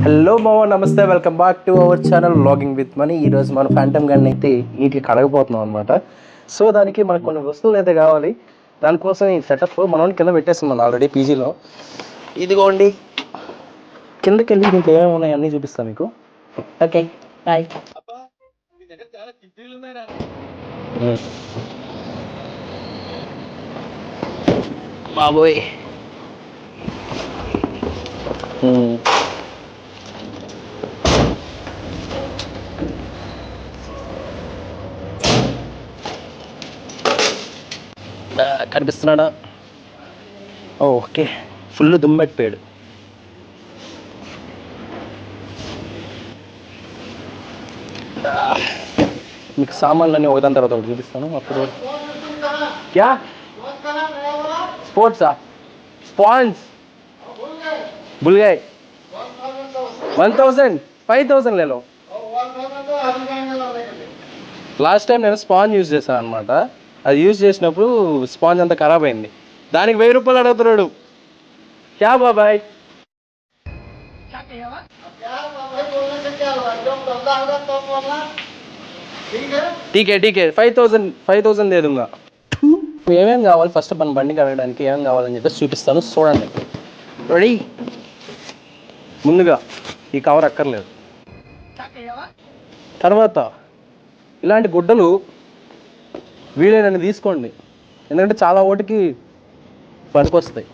Hello మామ, నమస్తే, welcome back to our channel vlogging with money. ఈరోజు మనం ఫ్యాంటమ్ గన్ అయితే నీట్గా కడగపోతున్నాం అనమాట. సో దానికి మనకు కొన్ని వస్తువులు అయితే కావాలి. దానికోసం ఈ సెటప్ మనం కింద పెట్టేస్తున్నాం ఆల్రెడీ పీజీలో. ఇదిగోండి, కిందకి వెళ్ళి దీంట్లో ఏమేమి ఉన్నాయి అన్నీ చూపిస్తాను మీకు. Okay bye. బాబోయ్, కనిపిస్తున్నాడా? Okay, full దుమ్మెట్టిపోయాడు. మీకు సామాన్లన్నీ ఒకదాని తర్వాత ఒకటి చూపిస్తాను. అప్పుడు క్యా స్పోర్ట్సా? స్పాన్స్ బుల్గాయ్ 1000 5000 లేలో. లాస్ట్ టైం నేను స్పాంజ్ యూజ్ చేశాను అనమాట. అది యూజ్ చేసినప్పుడు స్పాంజ్ అంతా ఖరాబ్ అయింది. దానికి 1000 రూపాయలు అడుగుతున్నాడు. క్యా బాబాయ్? టీకే 5000 లేదుగా. ఏమేమి కావాలి ఫస్ట్ మన బండి కడగడానికి ఏమేమి కావాలని చెప్పేసి చూపిస్తాను, చూడండి. రెడీ? ముందుగా ఈ కవర్ అక్కర్లేదు. తర్వాత ఇలాంటి గుడ్డలు వీలైనన్ని తీసుకోండి, ఎందుకంటే చాలా ఓటికి పనికొస్తాయి.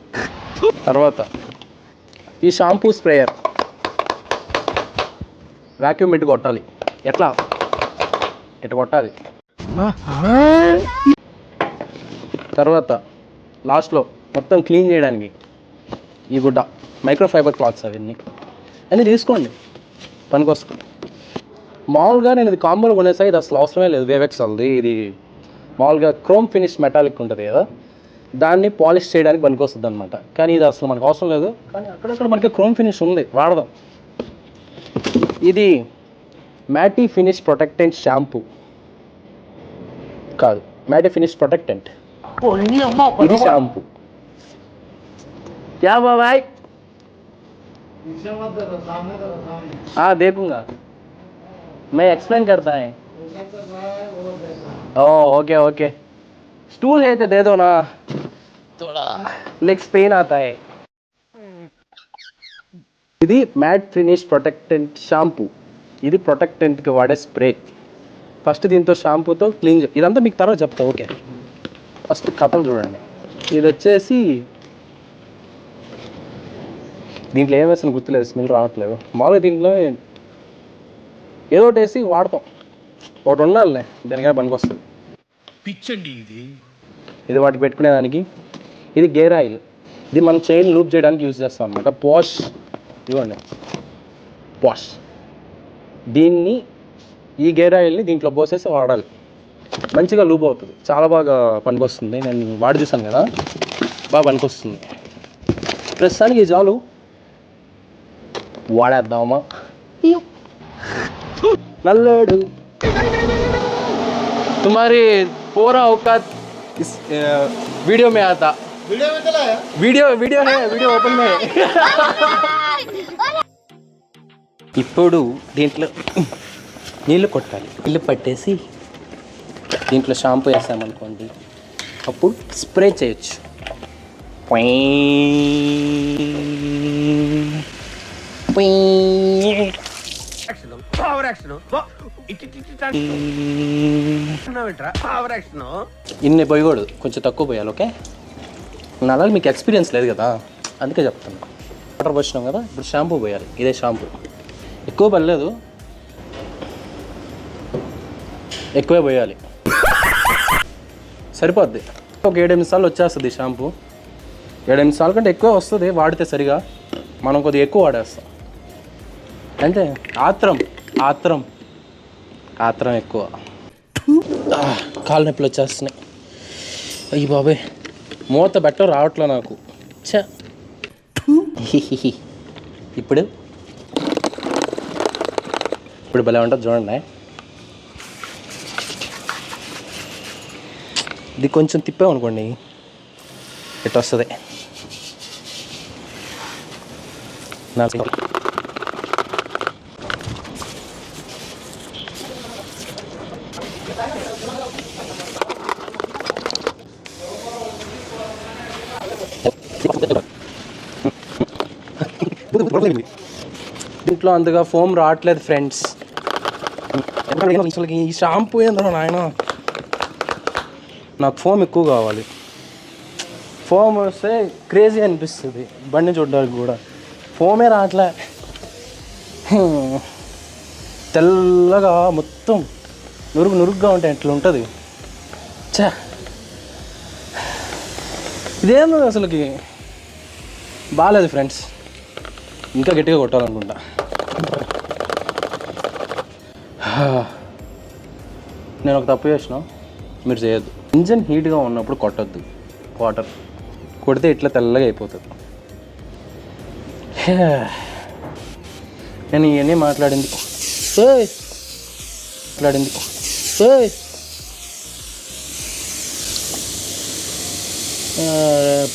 తర్వాత ఈ షాంపూ స్ప్రేయర్, వాక్యూమ్ పెట్టి కొట్టాలి. ఎట్లా కొట్టాలి. తర్వాత లాస్ట్లో మొత్తం క్లీన్ చేయడానికి ఈ గుడ్డ, మైక్రోఫైబర్ క్లాత్స్ అవన్నీ అన్నీ తీసుకోండి, పనికొస్తుంది. మామూలుగా నేను ఇది కాంబోలో కొనేసా, ఇది అసలు అవసరమే లేదు. వేవెక్స్ వాళ్ళది ఇది మామూలుగా క్రోమ్ ఫినిష్ మెటాలిక్ ఉంటుంది కదా, దాన్ని పాలిష్ చేయడానికి పనికొస్తుంది అనమాట. కానీ ఇది అసలు మనకు అవసరం లేదు. కానీ అక్కడక్కడ మనకి క్రోమ్ ఫినిష్ ఉంది, వాడదాం. ఇది మ్యాటీ ఫినిష్ ప్రొటెక్టెంట్ షాంపూ కాదు, మ్యాటీ ఫినిష్ ప్రొటెక్టెంట్. ఇది షాంపూ. क्या भाई? हाँ देखूंगा, मैं एक्सप्लेन करता है. ओके ओके, स्टूल है तो दे दो ना, थोड़ा लेग्स पेन आता है. ఇది మ్యాట్ ఫినిష్ ప్రొటెక్టెంట్ షాంపూ. ఇది ప్రొటెక్టెంట్కి వాడే స్ప్రే. ఫస్ట్ దీంతో షాంపూతో క్లీన్ ఇదంతా మీకు తర్వాత చెప్తా. ఓకే, ఫస్ట్ కథలు చూడండి. ఇది వచ్చేసి దీంట్లో ఏం వేసిన గుర్తులేదు, స్మెల్ రావట్లేదు. మామూలుగా దీంట్లో ఏదో ఒకటి వేసి వాడతాం, ఒకటి ఉండాలి, దానికైనా పనికొస్తుంది. పిచ్చండి ఇది వాటికి పెట్టుకునేదానికి. ఇది గేర్ ఆయిల్, ఇది మనం చైన్ లూప్ చేయడానికి యూజ్ చేస్తాం అనమాట. పాష్ ఇవ్వండి, పాష్. దీన్ని ఈ గేర్ ఆయిల్ని దీంట్లో పోసేసి వాడాలి, మంచిగా లూప్ అవుతుంది, చాలా బాగా పనికొస్తుంది. నేను వాడి చూసాను కదా, బాగా పనికొస్తుంది. ప్రస్తుతానికి ఈ చాలు, వాడేద్దామా? నల్లాడు तुम्हारी पूरा औकात इस वीडियो में आता. वीडियो है, वीडियो ओपन में. ఇప్పుడు దీంట్లో నీళ్ళు కొట్టాలి. నీళ్ళు పట్టేసి దీంట్లో షాంపూ వేసామనుకోండి, అప్పుడు స్ప్రే చేయొచ్చు. ఇన్ని పోయకూడదు, కొంచెం తక్కువ పోయాలి. ఓకే, అలాగే మీకు ఎక్స్పీరియన్స్ లేదు కదా, అందుకే చెప్తాను. వాటర్ పోసినాం కదా, ఇప్పుడు షాంపూ పోయాలి. ఇదే షాంపూ, ఎక్కువ పర్లేదు, ఎక్కువే పోయాలి, సరిపోద్ది. ఒక 7-8 సార్లు వచ్చేస్తుంది షాంపూ. 7-8 సార్లు కంటే ఎక్కువ వస్తుంది వాడితే సరిగా. మనం కొద్దిగా ఎక్కువ వాడేస్తాం అంటే ఆత్రం ఎక్కువ. కాళ్ళ నొప్పులు వచ్చేస్తున్నాయి. అయ్యి బాబాయ్, మూత బెట్ట రావట్లే నాకు. ఇప్పుడు భలే ఉంటుంది చూడండి. ఇది కొంచెం తిప్పామనుకోండి, ఇట్లా వస్తుంది. దీంట్లో అంతగా ఫోమ్ రావట్లేదు ఫ్రెండ్స్. అసలు ఈ షాంపూ ఏందో నాయన, నాకు ఫోమ్ ఎక్కువ కావాలి. ఫోమ్ వస్తే క్రేజీ అనిపిస్తుంది బండి చూడడానికి కూడా. ఫోమే రావట్లే, తెల్లగా మొత్తం నురుగ్గా ఉంటాయి, ఎట్లా ఉంటుంది. చా, ఇదేందో అసలుకి బాగాలేదు ఫ్రెండ్స్. ఇంకా గట్టిగా కొట్టాలనుకుంటా. నేను ఒక తప్పు చేసిన, మీరు చేయొద్దు. ఇంజన్ హీట్గా ఉన్నప్పుడు కొట్టద్దు వాటర్. కొడితే ఇట్లా తెల్లగా అయిపోతుంది. నేను ఇవన్నీ మాట్లాడింది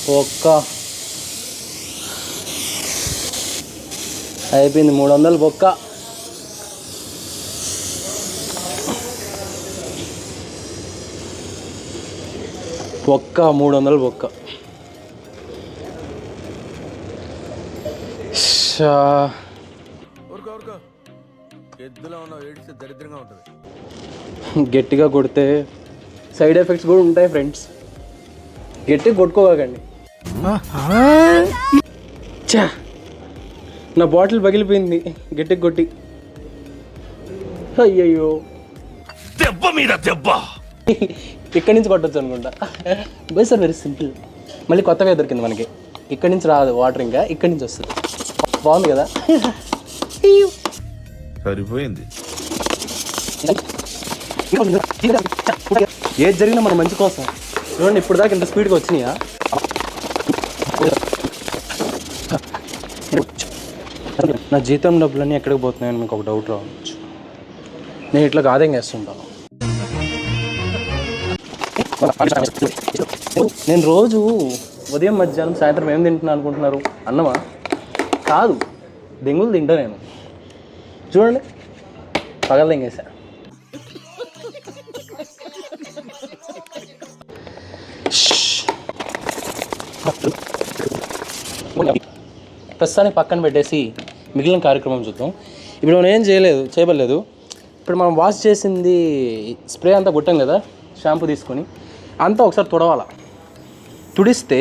పొక్క అయిపోయింది. 300 బొక్క. బొక్క 300 బొక్క. గట్టిగా కొడితే సైడ్ ఎఫెక్ట్స్ కూడా ఉంటాయి ఫ్రెండ్స్. గట్టిగా కొట్టుకోకండి. చా, నా బాటిల్ పగిలిపోయింది గట్టిగా కొట్టి. అయ్యయ్యో, దెబ్బ మీద దెబ్బ. ఇక్కడి నుంచి కొట్టచ్చు అనుకుంటా. By sir, very simple. మళ్ళీ కొత్తగా దొరికింది మనకి. ఇక్కడి నుంచి రాదు వాటర్, ఇంకా ఇక్కడి నుంచి వస్తుంది. బాగుంది కదా. సరిపోయింది. ఏది జరిగినా మన మంచి కోసం. చూడండి, ఇప్పుడు దాకా ఇంత స్పీడ్గా వచ్చినాయా? నా జీతం డబ్బులన్నీ ఎక్కడికి పోతున్నాయని మీకు ఒక డౌట్ రావచ్చు. నేను ఇట్లా గాదెంగా వేస్తుంటాను. నేను రోజు ఉదయం, మధ్యాహ్నం, సాయంత్రం ఏం తింటున్నాను అనుకుంటున్నారు? అన్నమా? కాదు, దెంగులు తింటా నేను. చూడండి, పగల దెంగేసా. ప్రస్తుతానికి పక్కన పెట్టేసి మిగిలిన కార్యక్రమం చూద్దాం. ఇప్పుడు మనం ఏం చేయలేదు. ఇప్పుడు మనం వాష్ చేసింది స్ప్రే అంతా కొట్టాం కదా, షాంపూ తీసుకొని అంతా ఒకసారి తుడవాలా. తుడిస్తే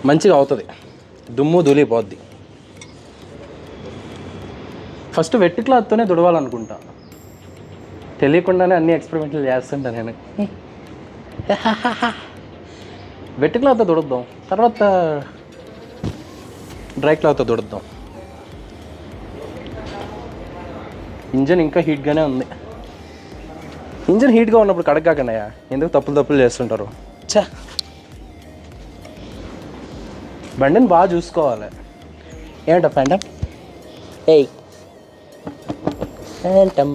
మంచిగా అవుతుంది, దుమ్ము ధూళిపోద్ది. ఫస్ట్ వెట్టి క్లాత్తోనే తుడవాలనుకుంటా. తెలియకుండానే అన్ని ఎక్స్పెరిమెంట్లు చేస్తుంటా నేను. వెట్టి క్లాత్తో తుడుద్దాం, తర్వాత డ్రై క్లాత్తో తుడుద్దాం. ఇంజన్ ఇంకా హీట్గానే ఉంది. ఇంజన్ హీట్గా ఉన్నప్పుడు కడగకాకండియా, ఎందుకు తప్పులు చేస్తుంటారు. చా, బండిని బాగా చూసుకోవాలి. ఏమిటా ఫ్యాంటమ్? ఏయ్ ఫ్యాంటమ్.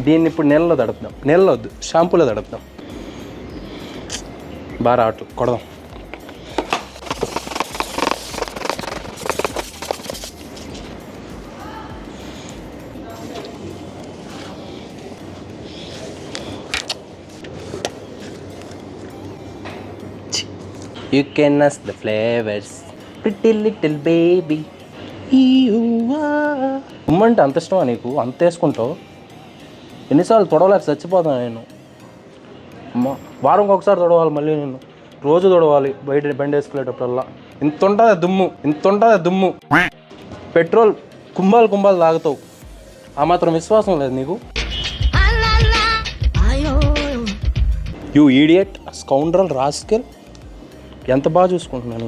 దీన్ని ఇప్పుడు నీళ్ళలో తడుపుదాం. నీళ్ళలో వద్దు, షాంపూలో తడుపుదాం. బాగా రావట్లేదు, కొడదాం. You can ask the flavors, pretty little baby. ఉమ్మంటే అంత ఇష్టమా నీకు? అంత వేసుకుంటావు? ఎన్నిసార్లు తొడవలేక చచ్చిపోతాను నేను. అమ్మ, వారంకి ఒకసారి తొడవాలి, మళ్ళీ నేను రోజు తొడవాలి బయట బండి వేసుకునేటప్పుడల్లా. ఇంత ఉంటుంది దుమ్ము. పెట్రోల్ కుంభాలు తాగుతావు, ఆ మాత్రం విశ్వాసం లేదు నీకు? You idiot, scoundrel, rascal. ఎంత బాగా చూసుకుంటున్నాను,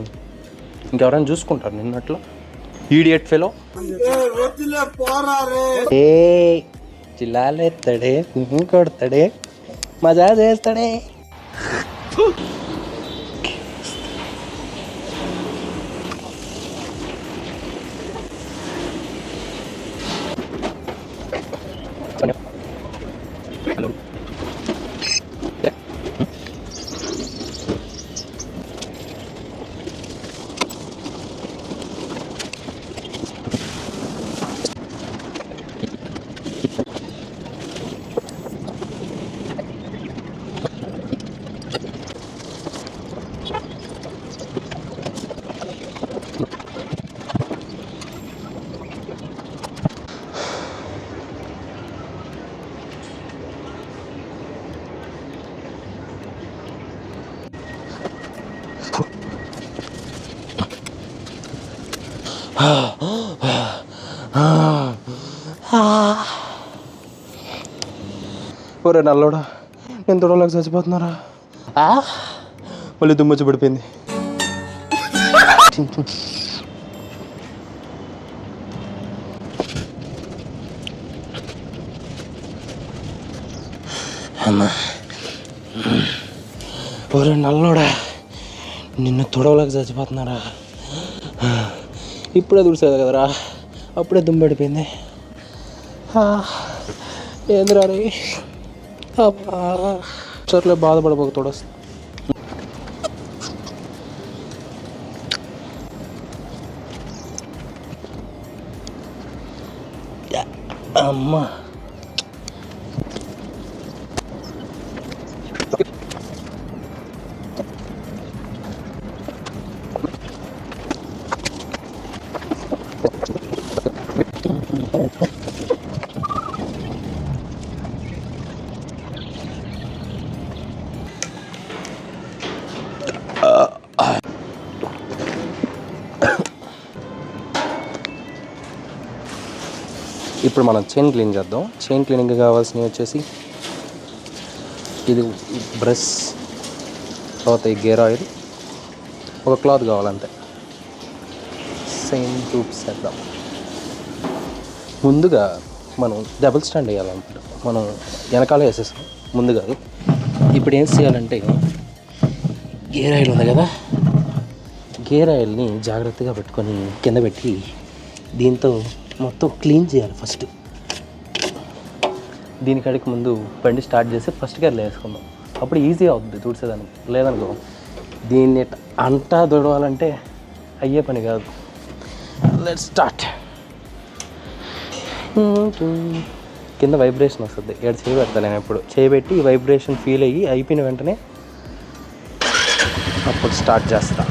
ఇంకెవరైనా చూసుకుంటారు నిన్నట్లా? Idiot fellow. చిల్లాలేస్తాడే, కొడతాడే, మజా చేస్తాడే. ఒరే నల్లోడా, నేను తొడవలేక చచ్చిపోతున్నారా? మళ్ళీ దుమ్మొచ్చి పడిపోయింది. అమ్మా, ఒరే నల్లోడా, నిన్ను తొడవలేక చచ్చిపోతున్నారా? ఇప్పుడే తుడిసేది కదరా, అప్పుడే దుమ్ము పడిపోయింది. ఏందిరా రే, సర్లే బాధపడబోక తోడొస్తా. అమ్మా, ఇప్పుడు మనం చైన్ క్లీన్ చేద్దాం. చైన్ క్లీనింగ్ కావాల్సినవి వచ్చేసి ఇది బ్రష్, తర్వాత ఈ గేర్ ఆయిల్, ఒక క్లాత్ కావాలంటే. చైన్ ట్యూబ్స్ వేద్దాం. ముందుగా మనం డబుల్ స్టాండ్ వేయాలన్నమాట. మనం వెనకాల వేసేస్తాం, ముందు కాదు. ఇప్పుడు ఏం చేయాలంటే, గేర్ ఆయిల్ ఉంది కదా, గేర్ ఆయిల్ని జాగ్రత్తగా పెట్టుకొని కింద పెట్టి దీంతో మొత్తం క్లీన్ చేయాలి ఫస్ట్. దీనికాడికి ముందు బండి స్టార్ట్ చేసి ఫస్ట్ గేర్లో వేసుకుందాం. అప్పుడు ఈజీ అవుతుంది తుడిచేదానికి. లేదనుకో దీన్ని అంతా తుడవాలంటే అయ్యే పని కాదు. Let's start. కింద వైబ్రేషన్ వస్తుంది. ఇక్కడ చేయి పెడతా నేను. ఎప్పుడు చేయబెట్టి ఈ వైబ్రేషన్ ఫీల్ అయ్యి అయిపోయిన వెంటనే అప్పుడు స్టార్ట్ చేస్తా.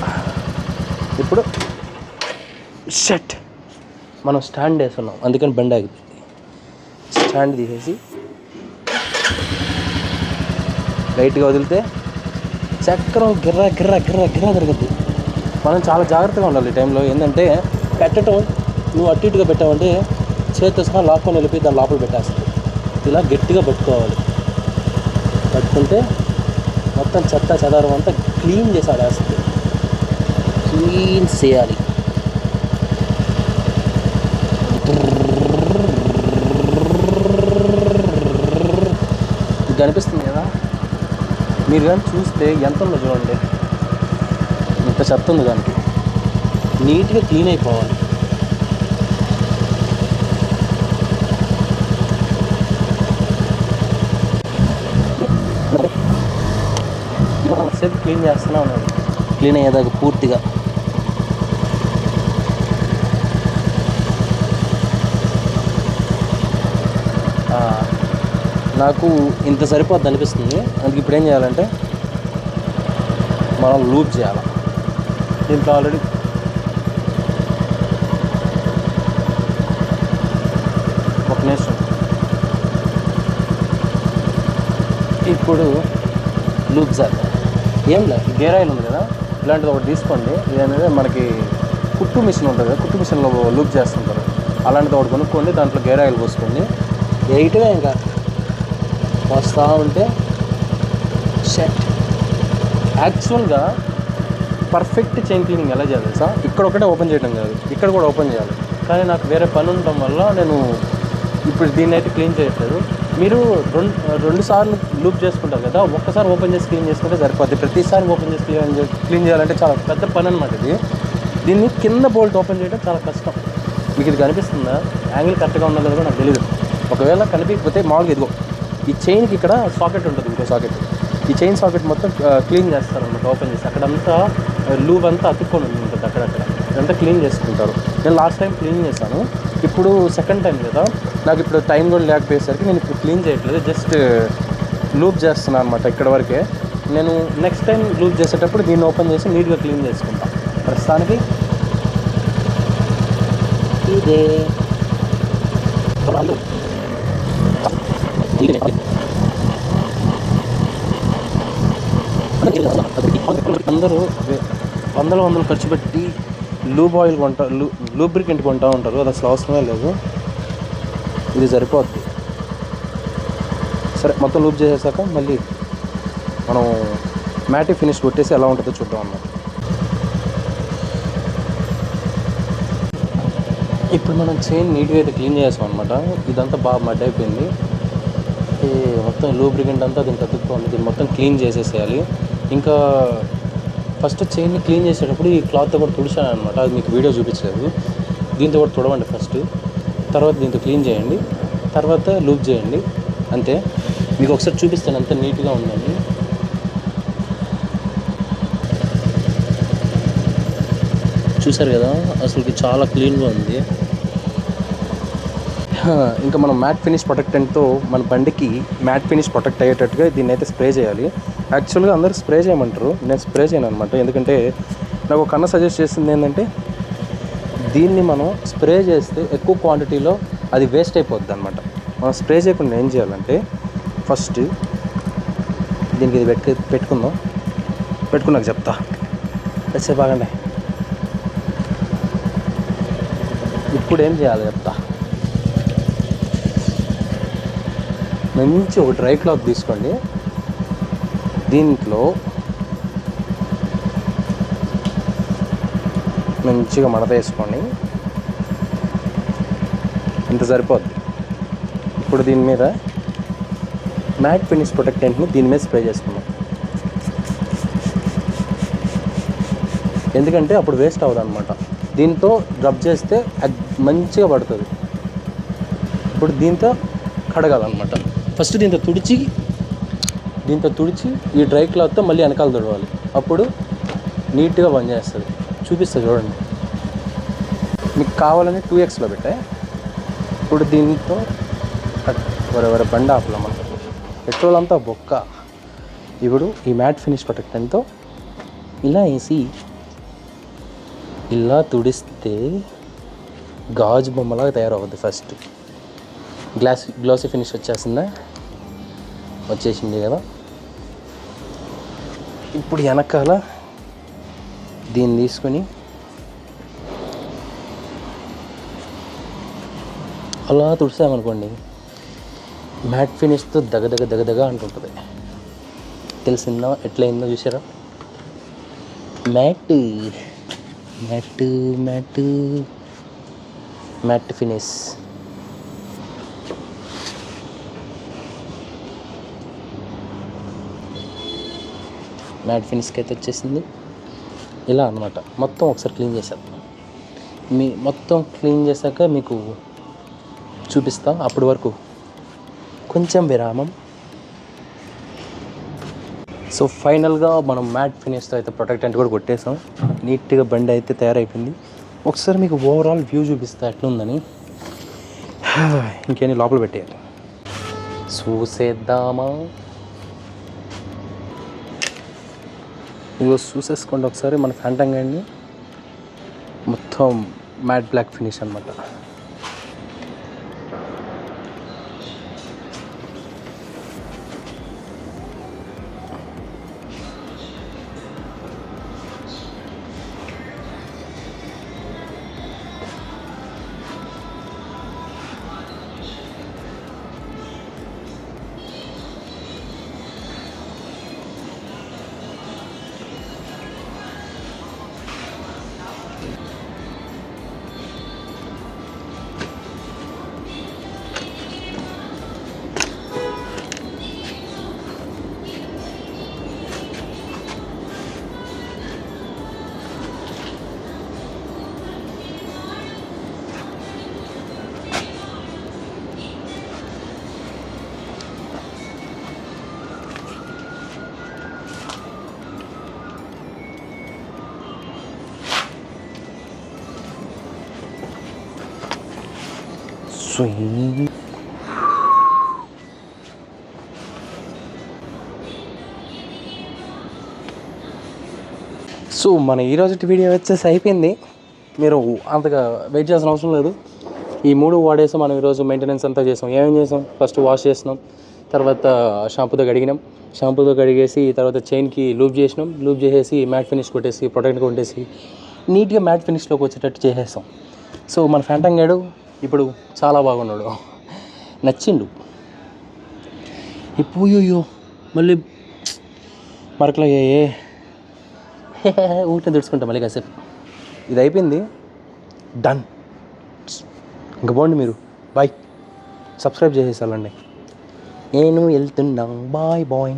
ఇప్పుడు షట్, మనం స్టాండ్ వేస్తున్నాం, అందుకని బండి ఆగుతుంది. స్టాండ్ తీసేసి లైట్గా వదిలితే చక్రం గిర్రా గిర్రా గిర్రా గిర్రా తిరుగుద్ది. మనం చాలా జాగ్రత్తగా ఉండాలి ఈ టైంలో. ఏంటంటే పెట్టడం, నువ్వు అటు ఇటుగా పెట్టావంటే చేతితో సహా లాక్కొని వెళ్ళిపోయి దాని లోపల పెట్టేస్తుంది. ఇలా గట్టిగా పట్టుకోవాలి. పట్టుకుంటే మొత్తం చెత్త చెదారం అంతా క్లీన్ చేసి ఆడేస్తుంది. క్లీన్ చేయాలి. కనిపిస్తుంది కదా, మీరు కానీ చూస్తే ఎంత ఉందో చూడండి. ఇంత చెత్త ఉంది దానికి. నీట్గా క్లీన్ అయిపోవాలి. సేపు క్లీన్ చేస్తూనే ఉన్నాడు. క్లీన్ అయ్యేదాకా పూర్తిగా. నాకు ఇంత సరిపోద్ది అనిపిస్తుంది. అందుకు ఇప్పుడు ఏం చేయాలంటే మనం లూప్ చేయాలి. దీంట్లో ఆల్రెడీ ఒక నిమిషం. ఇప్పుడు లూప్ చేద్దాం. ఏం లేదు, గేర్ ఆయిల్ ఉంది కదా, ఇలాంటిది ఒకటి తీసుకోండి. ఇదనేది మనకి కుట్టు మిషన్ ఉంటుంది కదా, కుట్టు మిషన్లో లూప్ చేస్తుంటారు. అలాంటిది ఒకటి కొనుక్కోండి. దాంట్లో గేర్ ఆయిల్ పోసుకోండి. ఎయిట్గా ఇంకా వస్తూ ఉంటే షట్. యాక్చువల్గా పర్ఫెక్ట్ చైన్ క్లీనింగ్ ఎలా చేయాలి సార్? ఇక్కడ ఒకటే ఓపెన్ చేయడం కాదు, ఇక్కడ కూడా ఓపెన్ చేయాలి. కానీ నాకు వేరే పని ఉండడం వల్ల నేను ఇప్పుడు దీన్ని అయితే క్లీన్ చేయట్లేదు. మీరు రెండు సార్లు లూప్ చేసుకుంటారు కదా, ఒక్కసారి ఓపెన్ చేసి క్లీన్ చేసుకుంటే సరిపోద్ది. ప్రతిసారి ఓపెన్ చేసి క్లీన్ చేయాలంటే చాలా పెద్ద పని అనమాట ఇది. దీన్ని కింద బోల్ట్ ఓపెన్ చేయడం చాలా కష్టం. మీకు ఇది కనిపిస్తుందా? యాంగిల్ కరెక్ట్గా ఉన్నది కూడా నాకు తెలియదు. ఒకవేళ కనిపించకపోతే మామూలుగా ఇదిగో ఈ చైన్కి ఇక్కడ సాకెట్ ఉంటుంది, ఇంకో సాకెట్. ఈ చైన్ సాకెట్ మొత్తం క్లీన్ చేస్తారు అన్నమాట. ఓపెన్ చేసి అక్కడంతా లూబ్ అంతా అతుక్కొని ఉంటుంది అక్కడక్కడ. ఇదంతా క్లీన్ చేసుకుంటారు. నేను లాస్ట్ టైం క్లీన్ చేశాను, ఇప్పుడు సెకండ్ టైం కదా. నాకు ఇప్పుడు టైం కూడా లేకపోయేసరికి నేను ఇప్పుడు క్లీన్ చేయట్లేదు, జస్ట్ లూప్ చేస్తున్నాను అనమాట ఇక్కడ వరకే. నేను నెక్స్ట్ టైం లూప్ చేసేటప్పుడు దీన్ని ఓపెన్ చేసి నీట్గా క్లీన్ చేసుకుంటాను. ప్రస్తుతానికి ఇదే అందరూ వందలు ఖర్చు పెట్టి లూబ్ ఆయిల్ లూబ్రికెంట్ కొంటూ ఉంటారు. అది అసలు అవసరమే లేదు, ఇది సరిపోద్ది. సరే, మొత్తం లూబ్ చేసేసాక మళ్ళీ మనం మ్యాటి ఫినిష్ కొట్టేసి ఎలా ఉంటుందో చూద్దాం అన్నమాట. ఇప్పుడు మనం చైన్ నీట్గా అయితే క్లీన్ చేసాం అనమాట. ఇదంతా బాగా మడ్ అయిపోయింది, మొత్తం లూబ్రికెంట్ అంతా దీనికి అతుక్కోండి. దీన్ని మొత్తం క్లీన్ చేసేసేయాలి. ఇంకా ఫస్ట్ చైన్ని క్లీన్ చేసేటప్పుడు ఈ క్లాత్తో కూడా తుడిచాను అనమాట. అది మీకు వీడియో చూపించలేదు. దీంతో కూడా తుడవండి ఫస్ట్, తర్వాత దీంతో క్లీన్ చేయండి, తర్వాత లూప్ చేయండి. అంతే, మీకు ఒకసారి చూపిస్తాను అంత నీట్గా ఉందని. చూసారు కదా, అసలుకి చాలా క్లీన్గా ఉంది. ఇంకా మనం మ్యాట్ ఫినిష్ ప్రొటెక్టెంట్తో మన బండికి మ్యాట్ ఫినిష్ ప్రొటెక్ట్ అయ్యేటట్టుగా దీన్ని అయితే స్ప్రే చేయాలి. యాక్చువల్గా అందరూ స్ప్రే చేయమంటారు, నేను స్ప్రే చేయను అనమాట. ఎందుకంటే నాకు ఒక అన్న సజెస్ట్ చేసింది ఏంటంటే, దీన్ని మనం స్ప్రే చేస్తే ఎక్కువ క్వాంటిటీలో అది వేస్ట్ అయిపోద్ది అనమాట. మనం స్ప్రే చేయకుండా ఏం చేయాలంటే, ఫస్ట్ దీనికి ఇది పెట్టుకున్నాక చెప్తా. వచ్చే బాగానే ఇప్పుడు ఏం చేయాలి చెప్తా. మంచి ఒక డ్రై క్లాత్ తీసుకోండి, దీంట్లో మంచిగా మడత వేసుకోండి, ఇంత సరిపోద్ది. ఇప్పుడు దీని మీద మ్యాట్ ఫినిష్ ప్రొటెక్టెంట్ని దీని మీద స్ప్రే చేసుకున్నాం, ఎందుకంటే అప్పుడు వేస్ట్ అవ్వదు అనమాట. దీంతో రబ్ చేస్తే అది మంచిగా పడుతుంది. ఇప్పుడు దీంతో కడగాలన్నమాట. ఫస్ట్ దీంతో తుడిచి ఈ డ్రై క్లాత్తో మళ్ళీ వెనకాల తుడవాలి, అప్పుడు నీట్గా పనిచేస్తుంది. చూపిస్తా చూడండి. మీకు కావాలని 2xలో పెట్టా. ఇప్పుడు దీంతో వరే బండి ఆపలా, మనం పెట్రోల్ అంతా బొక్క. ఇప్పుడు ఈ మ్యాట్ ఫినిష్ ప్రొటెక్టెంట్తో ఇలా వేసి ఇలా తుడిస్తే గాజు బొమ్మలాగా తయారవుద్ది. ఫస్ట్ గ్లాసీ ఫినిష్ వచ్చేసింది కదా. ఇప్పుడు వెనకాల దీన్ని తీసుకొని అలా తుడిసామనుకోండి, మ్యాట్ ఫినిష్తో దగదగ అంటుంటుంది. తెలిసిందా ఎట్లయిందో చూసారా? Mat finish. మ్యాట్ ఫినిష్కి అయితే వచ్చేసింది. ఇలా అన్నమాట. మొత్తం ఒకసారి క్లీన్ చేసేద్దాం. మొత్తం క్లీన్ చేశాక మీకు చూపిస్తా. అప్పటి వరకు కొంచెం విరామం. సో ఫైనల్గా మనం మ్యాట్ ఫినిష్తో అయితే ప్రొటెక్టెంట్ కూడా కొట్టేసాం. నీట్గా బండి అయితే తయారైపోయింది. ఒకసారి మీకు ఓవరాల్ వ్యూ చూపిస్తా ఎట్లుందని. ఇంకేంటి లోపల పెట్టేయాలి, చూసేద్దామా? ఇదిగో చూసేసుకోండి ఒకసారి. మన ఫ్యాంటమ్ గాడిని మొత్తం మ్యాట్ బ్లాక్ ఫినిష్ అనమాట. సో మన ఈరోజు వీడియో వచ్చేసి అయిపోయింది. మీరు అంతగా వెయిట్ చేయాల్సిన అవసరం లేదు. ఈ 3 వాడేసి మనం ఈరోజు మెయింటెనెన్స్ అంతా చేసాం. ఏమేం చేసాం, ఫస్ట్ వాష్ చేసినాం, తర్వాత షాంపూతో కడిగినాం, షాంపూతో కడిగేసి తర్వాత చైన్కి లూప్ చేసినాం, లూప్ చేసేసి మ్యాట్ ఫినిష్ కొట్టేసి ప్రొటెక్ట్ కొట్టేసి నీట్గా మ్యాట్ ఫినిష్లోకి వచ్చేటట్టు చేసేస్తాం. సో మన ఫ్యాంటమ్ గాడు ఇప్పుడు చాలా బాగున్నాడు, నచ్చిండు. ఇప్పుడు మళ్ళీ మరకలు అయ్యాయే ఊరిని తెచ్చుకుంటాం మళ్ళీ కాసేపు. ఇది అయిపోయింది, డన్. ఇంక పోండి మీరు, బాయ్. సబ్స్క్రైబ్ చేసేసాలండి. నేను వెళ్తున్నా, బాయ్ బాయ్.